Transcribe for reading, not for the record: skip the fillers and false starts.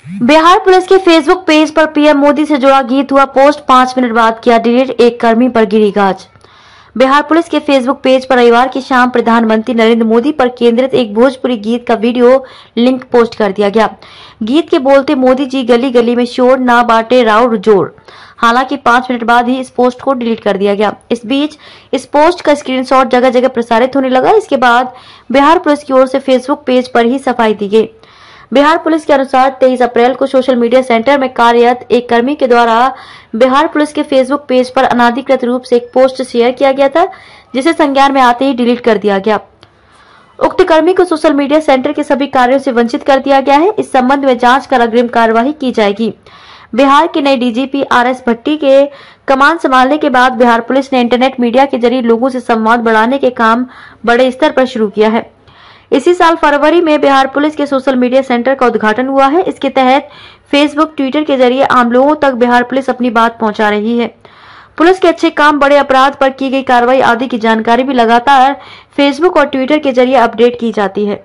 Bihar police के Facebook page पर PM Modi से जुड़ा गीत हुआ पोस्ट, 5 मिनट बाद किया डिलीट, एक कर्मी पर गिरी गाज। बिहार पुलिस के फेसबुक पेज पर रविवार की शाम प्रधानमंत्री नरेंद्र मोदी पर केंद्रित एक भोजपुरी गीत का वीडियो लिंक पोस्ट कर दिया गया। गीत के बोलते मोदी जी गली गली में शोर ना बांटे राउर जोर। हालांकि 5 मिनट बाद ही इस पोस्ट को डिलीट कर दिया गया। इस बीच इस पोस्ट का स्क्रीनशॉट जगह जगह प्रसारित होने लगा। इसके बाद बिहार पुलिस की ओर से फेसबुक पेज पर ही सफाई दी गई। बिहार पुलिस के अनुसार 23 अप्रैल को सोशल मीडिया सेंटर में कार्यरत एक कर्मी के द्वारा बिहार पुलिस के फेसबुक पेज पर अनाधिकृत रूप से एक पोस्ट शेयर किया गया था, जिसे संज्ञान में आते ही डिलीट कर दिया गया। उक्त कर्मी को सोशल मीडिया सेंटर के सभी कार्यों से वंचित कर दिया गया है। इस संबंध में जांच कर अग्रिम कार्यवाही की जाएगी। बिहार के नए डीजीपी आरएस भट्टी के कमान संभालने के बाद बिहार पुलिस ने इंटरनेट मीडिया के जरिए लोगों से संवाद बढ़ाने के काम बड़े स्तर पर शुरू किया है। इसी साल फरवरी में बिहार पुलिस के सोशल मीडिया सेंटर का उद्घाटन हुआ है। इसके तहत फेसबुक, ट्विटर के जरिए आम लोगों तक बिहार पुलिस अपनी बात पहुंचा रही है। पुलिस के अच्छे काम, बड़े अपराध पर की गई कार्रवाई आदि की जानकारी भी लगातार फेसबुक और ट्विटर के जरिए अपडेट की जाती है।